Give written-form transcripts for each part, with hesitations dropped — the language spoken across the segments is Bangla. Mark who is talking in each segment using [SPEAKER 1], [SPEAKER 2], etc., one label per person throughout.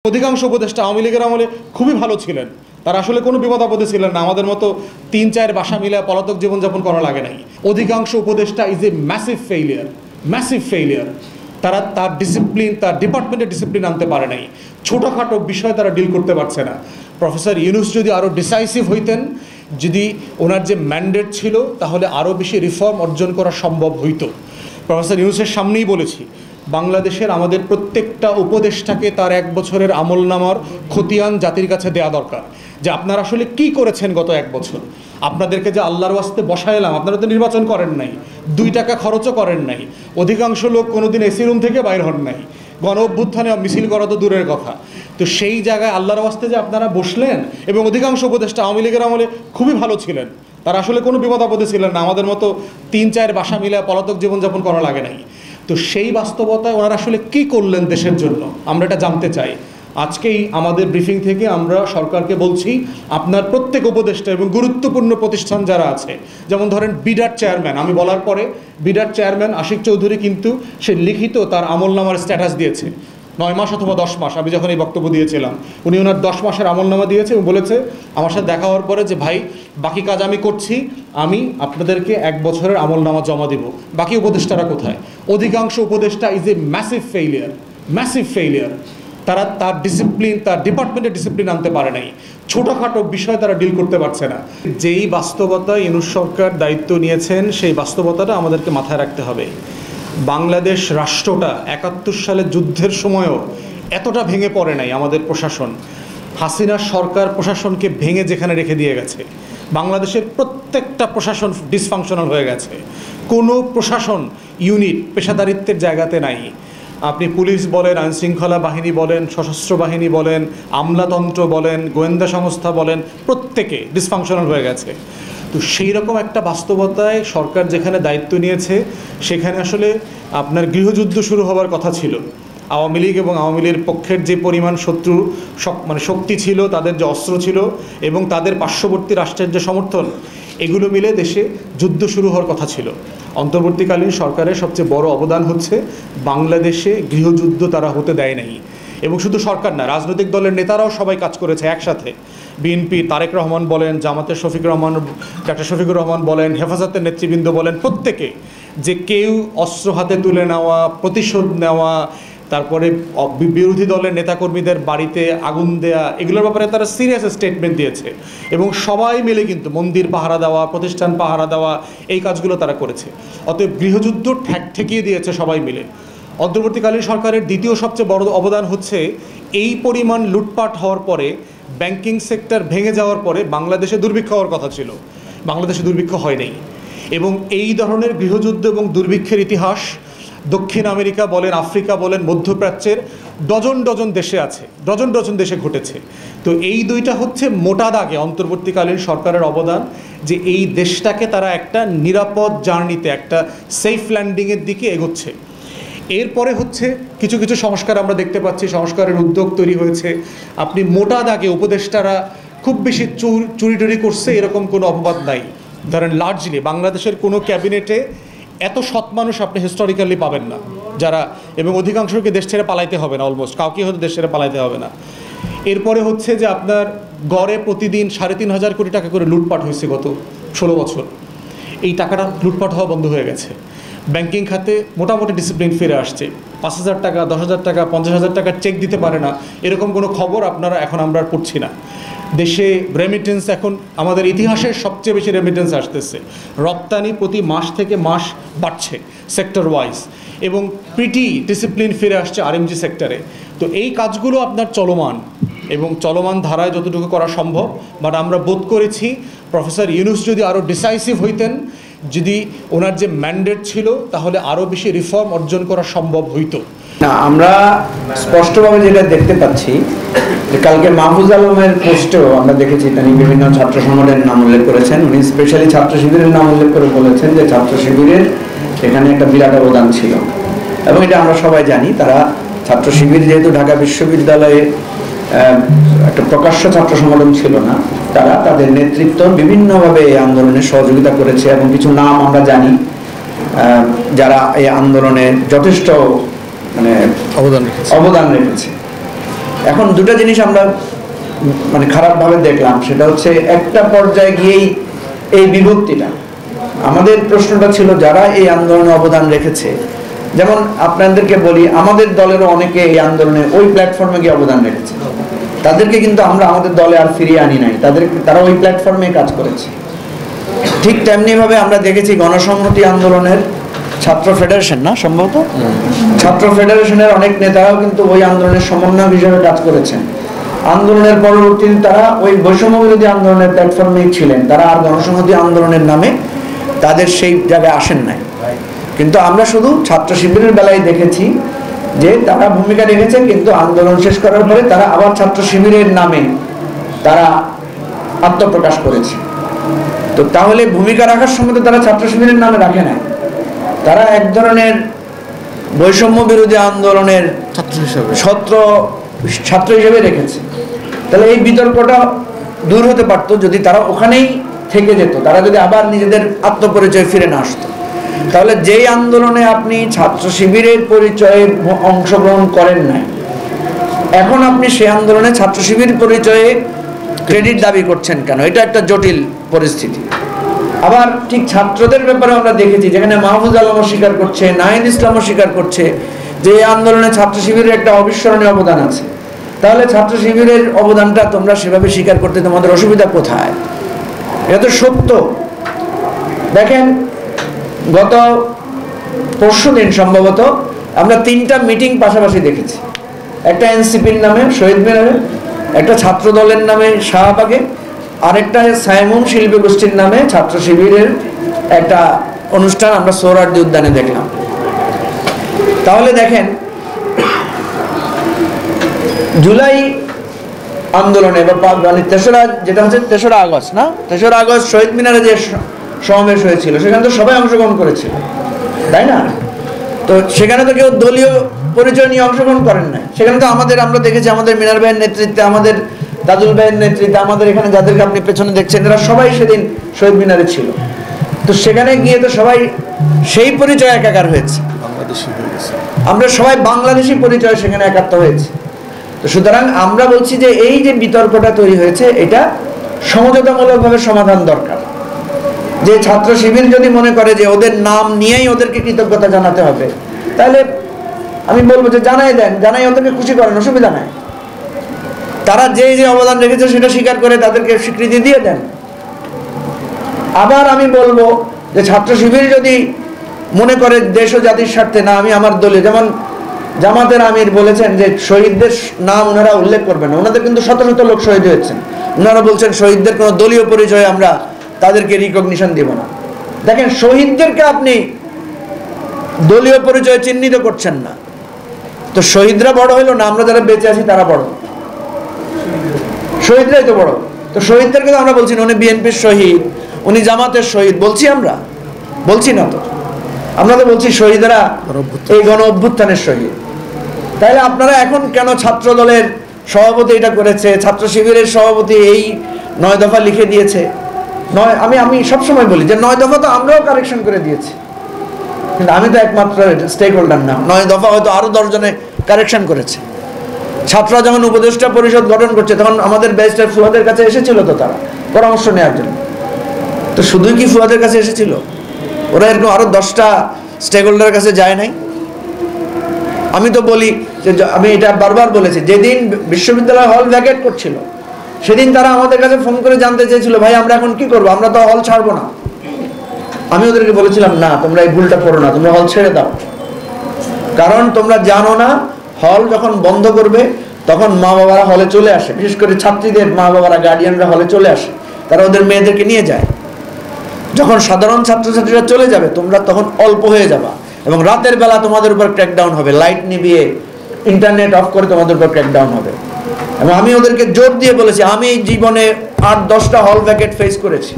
[SPEAKER 1] অধিকাংশ উপদেষ্টা আওয়ামী লীগের আমলে খুবই ভালো ছিলেন, তারা আসলে কোনো বিপদ আপদে ছিলেন না, আমাদের মতো 3-4 বাসা মিলে পলাতক জীবনযাপন করা লাগে নাই। অধিকাংশ উপদেষ্টা ইজ এ ম্যাসিভ ফেইলিয়ার। তারা তার ডিসিপ্লিন, তার ডিপার্টমেন্টের ডিসিপ্লিন আনতে পারে নাই, ছোটোখাটো বিষয় তারা ডিল করতে পারছে না। প্রফেসর ইউনূস যদি আরও ডিসাইসিভ হইতেন, যদি ওনার যে ম্যান্ডেট ছিল, তাহলে আরও বেশি রিফর্ম অর্জন করা সম্ভব হইতো। প্রফেসর ইউনূসের সামনেই বলেছি, বাংলাদেশের আমাদের প্রত্যেকটা উপদেষ্টাকে তার 1 বছরের আমলনামার খতিয়ান জাতির কাছে দেয়া দরকার, যে আপনারা আসলে কি করেছেন গত 1 বছর। আপনাদেরকে যে আল্লাহর ওয়াস্তে বসাইলাম, আপনারা তো নির্বাচন করেন নাই, 2 টাকা খরচও করেন নাই, অধিকাংশ লোক কোনোদিন এসি রুম থেকে বাইর হন নাই, গণ অভ্যুত্থানে মিছিল করা তো দূরের কথা। তো সেই জায়গায় আল্লাহর ওয়াস্তে যে আপনারা বসলেন, এবং অধিকাংশ উপদেষ্টা আওয়ামী লীগের আমলে খুবই ভালো ছিলেন, তারা আসলে কোনো বিপদ আপদে ছিলেন না, আমাদের মতো 3-4 বাসা মিলে পলাতক জীবনযাপন করা লাগে নাই। তো সেই বাস্তবতায় ওনারা আসলে কি করলেন দেশের জন্য, আমরা এটা জানতে চাই। আজকেই আমাদের ব্রিফিং থেকে আমরা সরকারকে বলছি, আপনার প্রত্যেক উপদেষ্টা এবং গুরুত্বপূর্ণ প্রতিষ্ঠান যারা আছে, যেমন ধরেন বিডার চেয়ারম্যান, আমি বলার পরে বিডার চেয়ারম্যান আশিক চৌধুরী কিন্তু সে লিখিত তার আমলনামার স্ট্যাটাস দিয়েছে, 9 মাস অথবা 10 মাস। আমি যখন এই বক্তব্য দিয়েছিলাম, উনি ওনার 10 মাসের আমলনামা দিয়েছে এবং বলেছে আমার সাথে দেখা হওয়ার পরে যে ভাই, বাকি কাজ আমি করছি, আমি আপনাদেরকে 1 বছরের আমলনামা জমা দিব। বাকি উপদেষ্টারা কোথায়? অধিকাংশ উপদেষ্টা ইজ এ ম্যাসিভ ফেইলিয়ার। তারা তার ডিসিপ্লিন, তার ডিপার্টমেন্টের ডিসিপ্লিন আনতে পারে নাই, ছোটোখাটো বিষয় তারা ডিল করতে পারছে না। যেই বাস্তবতায় ইউনূস সরকার দায়িত্ব নিয়েছেন, সেই বাস্তবতাটা আমাদেরকে মাথায় রাখতে হবে। বাংলাদেশ রাষ্ট্রটা 71 সালে যুদ্ধের সময়ও এতটা ভেঙে পড়ে নাই। আমাদের প্রশাসন, হাসিনা সরকার প্রশাসনকে ভেঙে যেখানে রেখে দিয়ে গেছে, বাংলাদেশের প্রত্যেকটা প্রশাসন ডিসফাংশনাল হয়ে গেছে। কোনো প্রশাসন ইউনিট পেশাদারিত্বের জায়গাতে নাই। আপনি পুলিশ বলেন, আইনশৃঙ্খলা বাহিনী বলেন, সশস্ত্র বাহিনী বলেন, আমলাতন্ত্র বলেন, গোয়েন্দা সংস্থা বলেন, প্রত্যেকে ডিসফাংশনাল হয়ে গেছে। তো সেই রকম একটা বাস্তবতায় সরকার যেখানে দায়িত্ব নিয়েছে, সেখানে আসলে আপনার গৃহযুদ্ধ শুরু হওয়ার কথা ছিল। আওয়ামী লীগ এবং আওয়ামী লীগের পক্ষের যে পরিমাণ শক্তি ছিল, তাদের যে অস্ত্র ছিল, এবং তাদের পার্শ্ববর্তী রাষ্ট্রের যে সমর্থন, এগুলো মিলে দেশে যুদ্ধ শুরু হওয়ার কথা ছিল। অন্তর্বর্তীকালীন সরকারের সবচেয়ে বড় অবদান হচ্ছে বাংলাদেশে গৃহযুদ্ধ তারা হতে দেয় নাই। এবং শুধু সরকার না, রাজনৈতিক দলের নেতারাও সবাই কাজ করেছে একসাথে। বিএনপি তারেক রহমান বলেন, জামাতের ডাক্তার শফিকুর রহমান বলেন, হেফাজতের নেতৃবৃন্দ বলেন, প্রত্যেকে যে কেউ অস্ত্র হাতে তুলে নেওয়া, প্রতিশোধ নেওয়া, তারপরে বিরোধী দলের নেতাকর্মীদের বাড়িতে আগুন দেয়া, এগুলোর ব্যাপারে তারা সিরিয়াস স্টেটমেন্ট দিয়েছে। এবং সবাই মিলে কিন্তু মন্দির পাহারা দেওয়া, প্রতিষ্ঠান পাহারা দেওয়া, এই কাজগুলো তারা করেছে। অতএব গৃহযুদ্ধ ঠেকিয়ে দিয়েছে সবাই মিলে। অন্তর্বর্তীকালীন সরকারের দ্বিতীয় সবচেয়ে বড় অবদান হচ্ছে, এই পরিমাণ লুটপাট হওয়ার পরে, ব্যাংকিং সেক্টর ভেঙে যাওয়ার পরে বাংলাদেশে দুর্ভিক্ষ হওয়ার কথা ছিল, বাংলাদেশে দুর্ভিক্ষ হয় নাই। এবং এই ধরনের গৃহযুদ্ধ এবং দুর্ভিক্ষের ইতিহাস দক্ষিণ আমেরিকা বলেন, আফ্রিকা বলেন, মধ্যপ্রাচ্যের ডজন দেশে আছে, ডজন দেশে ঘটেছে। তো এই দুইটা হচ্ছে মোটা দাগে অন্তর্বর্তীকালীন সরকারের অবদান, যে এই দেশটাকে তারা একটা নিরাপদ জার্নিতে, একটা সেফ ল্যান্ডিংয়ের দিকে এগোচ্ছে। এরপরে হচ্ছে কিছু কিছু সংস্কার আমরা দেখতে পাচ্ছি, সংস্কারের উদ্যোগ তৈরি হয়েছে। আপনি মোটা দাগে উপদেষ্টারা খুব বেশি চুরি করছে এরকম কোনো অপবাদ নাই। ধরেন লার্জলি বাংলাদেশের কোনো ক্যাবিনেটে এত সৎ মানুষ আপনি হিস্টোরিক্যালি পাবেন না যারা, এবং অধিকাংশকে দেশ ছেড়ে পালাইতে হবে না, অলমোস্ট কাউকে হয়তো দেশ ছেড়ে পালাইতে হবে না। এরপরে হচ্ছে যে আপনার গড়ে প্রতিদিন 3,500 কোটি টাকা করে লুটপাট হয়েছে গত 16 বছর। এই টাকাটা লুটপাট হওয়া বন্ধ হয়ে গেছে। ব্যাংকিং খাতে মোটামুটি ডিসিপ্লিন ফিরে আসছে। 5,000 টাকা, 10,000 টাকা, 50,000 টাকার চেক দিতে পারে না, এরকম কোনো খবর এখন আমরা আর পড়ছি না। দেশে রেমিটেন্স, এখন আমাদের ইতিহাসের সবচেয়ে বেশি রেমিটেন্স আসতেছে। রপ্তানি প্রতি মাস থেকে মাস বাড়ছে সেক্টর ওয়াইজ, এবং প্রিটি ডিসিপ্লিন ফিরে আসছে আরএমজি সেক্টরে। তো এই কাজগুলো আপনার চলমান, এবং চলমান ধারায় যতটুকু করা সম্ভব। বাট আমরা বোধ করেছি প্রফেসর ইউনূস যদি আরও ডিসাইসিভ হইতেন, যদি ওনার যে ম্যান্ডেট ছিল, তাহলে আরও বেশি রিফর্ম অর্জন করা সম্ভব হইতো
[SPEAKER 2] না। আমরা স্পষ্টভাবে যেটা দেখতে পাচ্ছি যে কালকে মাহফুজ আলমের পোস্টেও আমরা দেখেছি তিনি বিভিন্ন ছাত্র সংগঠনের নাম উল্লেখ করেছেন। উনি স্পেশালি ছাত্র শিবিরের নাম উল্লেখ করে বলেছেন যে ছাত্র শিবিরের এখানে একটা বিরাট অবদান ছিল, এবং এটা আমরা সবাই জানি। তারা ছাত্র শিবির যেহেতু ঢাকা বিশ্ববিদ্যালয়ে একটা প্রকাশ্য ছাত্র সংগঠন ছিল না, তারা তাদের নেতৃত্ব বিভিন্নভাবে এই আন্দোলনে সহযোগিতা করেছে, এবং কিছু নাম আমরা জানি যারা এই আন্দোলনে যথেষ্ট অবদান রেখেছে। এখন দুটো জিনিস আমরা মানে খারাপভাবে দেখলাম, সেটা হচ্ছে একটা পর্যায়ে গিয়েই এই বিভক্তিটা। আমাদের প্রশ্নটা ছিল যারা এই আন্দোলনে অবদান রেখেছে, যেমন আপনাদেরকে বলি আমাদের দলেরও অনেকে এই আন্দোলনে ওই প্ল্যাটফর্মে গিয়ে অবদান রেখেছে, তাদেরকে কিন্তু আমরা আমাদের দলে আর ফিরিয়ে আনি নাই, তারা ওই প্ল্যাটফর্মে কাজ করেছে। ঠিক তেমনি ভাবে আমরা দেখেছি গণসংহতি আন্দোলনের ছাত্র ফেডারেশন, না সম্ভবত ছাত্র ফেডারেশনের অনেক নেতারাও কিন্তু ওই আন্দোলনের সমন্বয়ক হিসেবে কাজ করেছেন। আন্দোলনের পরবর্তীতে তারা ওই বৈষম্য বিরোধী আন্দোলনের প্ল্যাটফর্মেই ছিলেন, তারা আর গণসংহতি আন্দোলনের নামে তাদের সেই জায়গায় আসেন নাই। কিন্তু আমরা শুধু ছাত্র শিবিরের বেলায় দেখেছি যে তারা ভূমিকা রেখেছে, কিন্তু আন্দোলন শেষ করার পরে তারা আবার ছাত্র শিবিরের নামে তারা আত্মপ্রকাশ করেছে। তো তাহলে ভূমিকা রাখার সময় তো তারা ছাত্র শিবিরের নামে রাখে না, তারা এক ধরনের বৈষম্য বিরোধী আন্দোলনের ছাত্র হিসেবে রেখেছে। তাহলে এই বিতর্কটা দূর হতে পারতো যদি তারা ওখানেই থেকে যেত, তারা যদি আবার নিজেদের আত্মপরিচয় ফিরে না আসতো। তাহলে যেই আন্দোলনে আপনি ছাত্র শিবিরের পরিচয়ে অংশগ্রহণ করেন নাই, এখন আপনি সেই আন্দোলনে ছাত্র শিবির পরিচয়ে ক্রেডিট দাবি করছেন কেন? এটা একটা জটিল পরিস্থিতি। আবার ঠিক ছাত্রদের ব্যাপারে আমরা দেখেছি, যেখানে মাহফুজ আলমও স্বীকার করছে, নাহিদ ইসলামও স্বীকার করছে যে এই আন্দোলনে ছাত্র শিবিরের একটা অবিস্মরণীয় অবদান আছে। তাহলে ছাত্র শিবিরের অবদানটা তোমরা সেভাবে স্বীকার করতে তোমাদের অসুবিধা কোথায়? এটা তো সত্য। দেখেন, গত পরশুদিন সম্ভবত আমরা 3টা মিটিং পাশাপাশি দেখেছি, একটা এনসিপির নামে শহীদ মিনারে, একটা ছাত্র দলের নামে শাহবাগে, আরেকটা সাইমুম শিল্পী গোষ্ঠীর নামে ছাত্র শিবিরের একটা অনুষ্ঠান আমরা সোহরাওয়ার্দী উদ্যানে দেখলাম। তাহলে দেখেন, জুলাই আন্দোলনে বা যেটা হচ্ছে 3রা আগস্ট, না 3রা আগস্ট শহীদ মিনারে যে সমাবেশ হয়েছিল সেখানে তো সবাই অংশগ্রহণ করেছিল, তাই না? তো সেখানে তো কেউ দলীয় পরিচয় নিয়ে অংশগ্রহণ করেন না। সেখানে তো আমরা দেখেছি আমাদের মিনার ভাইয়ের নেতৃত্বে, আমাদের দাদুল ভাইয়ের নেতৃত্বে, আমাদের এখানে যাদেরকে আপনি পেছনে দেখছেন এরা সবাই সেদিন শহীদ মিনারে ছিল। তো সেখানে গিয়ে তো সবাই সেই পরিচয় একাকার হয়েছে, আমরা সবাই বাংলাদেশি পরিচয় সেখানে একাত্ম হয়েছে। তো সুতরাং আমরা বলছি যে এই যে বিতর্কটা তৈরি হয়েছে এটা সমঝোতামূলকভাবে সমাধান দরকার। যে ছাত্র শিবির যদি মনে করে যে ওদের নাম নিয়েই ওদেরকে কৃতজ্ঞতা জানাতে হবে, তাহলে আমি বলবো যে জানাই ওদেরকে খুশি করেন, অসুবিধা নাই। তারা যে অবদান রেখেছে সেটা স্বীকার করে তাদেরকে স্বীকৃতি দিয়ে দেন। আবার আমি বলবো যে ছাত্র শিবির যদি মনে করে দেশ ও জাতির স্বার্থে, না আমি আমার দলীয়, যেমন জামাতের আমির বলেছেন যে শহীদদের নাম ওনারা উল্লেখ করবেন না, ওনাদের কিন্তু শত শত লোক শহীদ হয়েছেন, ওনারা বলছেন শহীদদের কোনো দলীয় পরিচয়ে আমরা তাদেরকে রিকগনিশন দিব না। দেখেন, শহীদদেরকে আপনি দলীয় পরিচয়ে চিহ্নিত করছেন না, তো শহীদরা বড় হইলো না? আমরা যারা বেঁচে আছি তারা বড়, শহীদরাই তো বড়। তো শহীদদেরকে তো আমরা বলছি না উনি বিএনপির শহীদ, উনি জামাতের শহীদ, বলছি আমরা? বলছি না তো, আমরা তো বলছি শহীদরা এই গণ অভ্যুত্থানের শহীদ। তাহলে আপনারা এখন কেন ছাত্র দলের সভাপতি এটা করেছে, ছাত্র শিবিরের সভাপতি এই 9 দফা লিখে দিয়েছে? আমি সবসময় বলি যে 9 দফা তো আমরাও কারেকশন করে দিয়েছি, কিন্তু আমি তো একমাত্র স্টেক হোল্ডার না। 9 দফা হয়তো আরো 10 জনে কারেকশন করেছে। ছাত্ররা যখন উপদেষ্টা পরিষদ গঠন করছে তখন আমাদের ব্যারিস্টার ফুয়াদের কাছে এসেছিল তো তারা পরামর্শ নেওয়ার জন্য। তো শুধুই কি ফুয়াদের কাছে এসেছিল? ওরা এরকম আরো 10টা স্টেক হোল্ডারের কাছে যায় নাই? আমি তো বলি যে, আমি এটা বারবার বলেছি, যেদিন বিশ্ববিদ্যালয় হল ভ্যাকেট করছিল সেদিন তারা আমাদের কাছে ফোন করে জানতে চেয়েছিল, ভাই আমরা এখন কি করবো, আমরা তো হল ছাড়বো না। আমি ওদেরকে বলেছিলাম, না তোমরা এই ভুলটা করো না, তোমরা হল ছেড়ে দাও। কারণ তোমরা জানো না হল যখন বন্ধ করবে তখন মা বাবারা হলে চলে আসে, বিশেষ করে ছাত্রীদের মা বাবারা, গার্ডিয়ানরা হলে চলে আসে, তারা ওদের মেয়েদেরকে নিয়ে যায়। যখন সাধারণ ছাত্রছাত্রীরা চলে যাবে তোমরা তখন অল্প হয়ে যাবা, এবং রাতের বেলা তোমাদের উপর ক্র্যাকডাউন হবে, লাইট নিভিয়ে ইন্টারনেট অফ করে তোমাদের উপর ক্র্যাকডাউন হবে। এবং আমি ওদেরকে জোর দিয়ে বলেছি, আমি জীবনে 8-10টা হল ভ্যাকেট ফেস করেছি,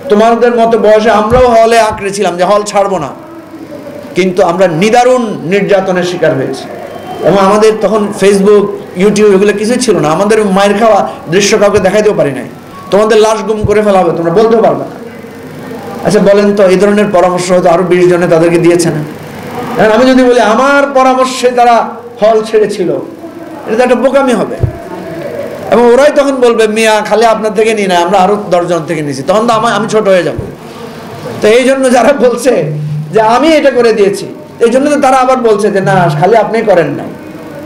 [SPEAKER 2] তোমাদের মতো বয়সে আমরাও হলে আঁকড়েছিলাম যে হল ছাড়বো না, কিন্তু আমরা নিদারুণ নির্যাতনের শিকার হয়েছি। এবং আমাদের তখন ফেসবুক, ইউটিউব এগুলো কিছুই ছিল না, আমাদের মায়ের খাওয়া দৃশ্য কাউকে দেখাইতেও পারি নাই। তোমাদের লাশ গুম করে ফেলা হবে, তোমরা বলতেও পারবে না। আচ্ছা বলেন তো, এই ধরনের পরামর্শ হয়তো আরো 20 জনে তাদেরকে দিয়েছে না? আমি যদি বলি আমার পরামর্শে তারা হল ছেড়েছিল, এটা তো একটা বোকামি হবে। এবং ওরাই তখন বলবে মিয়া খালি আপনার থেকে নিই না, আমরা আরো 10 জন থেকে নিছি, তখন তো আমি ছোট হয়ে যাব। তো এই জন্য যারা বলছে যে আমি এটা করে দিয়েছি, এই জন্য তো তারা আবার বলছে যে না খালি আপনি করেন নাই।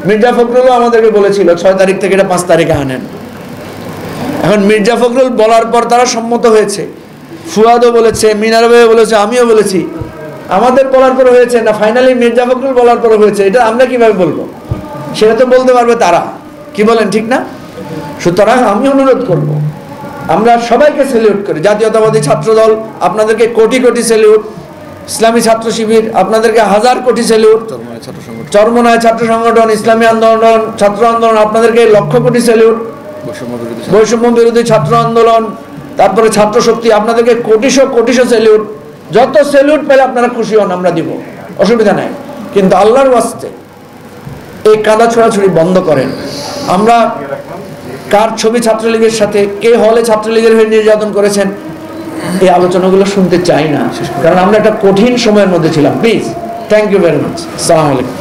[SPEAKER 2] মির্জা ফখরুলও আমাদেরকে বলেছিল 6 তারিখ থেকে এটা 5 তারিখে আনেন। এখন মির্জা ফখরুল বলার পর তারা সম্মত হয়েছে, ফুয়াদও বলেছে, মিনার ভাই বলেছে, আমিও বলেছি। আমাদের বলার পর হয়েছে না ফাইনালি মির্জা ফখরুল বলার পর হয়েছে, এটা আমরা কিভাবে বলবো? সেটা তো বলতে পারবে তারা, কি বলেন ঠিক না? সুতরাং আমি অনুরোধ করব, আমরা সবাইকে স্যালিউট করি। জাতীয়তাবাদী ছাত্র দল আপনাদেরকে কোটি কোটি স্যালিউট, ইসলামী ছাত্র শিবির আপনাদেরকে 1000 কোটি স্যালিউট, চরমনায় ছাত্র সংগঠন, ইসলামী আন্দোলন, ছাত্র আন্দোলন আপনাদেরকে লক্ষ কোটি স্যালিউট, বৈষম্য বিরোধী ছাত্র আন্দোলন, তারপরে ছাত্র শক্তি আপনাদেরকে কোটিশো স্যালিউট। যত স্যালিউট পেলে আপনারা খুশি হন, আমরা দিব, অসুবিধা নাই। কিন্তু আল্লাহর ওয়াস্তে এই কাদা ছোড়াছুড়ি বন্ধ করেন। আমরা কার ছবি ছাত্রলীগের সাথে, কে হলে ছাত্রলীগের হয়ে নির্যাতন করেছেন, এই আলোচনাগুলো শুনতে চাই না, কারণ আমরা একটা কঠিন সময়ের মধ্যে ছিলাম। Please, thank you very much, আসসালামু আলাইকুম।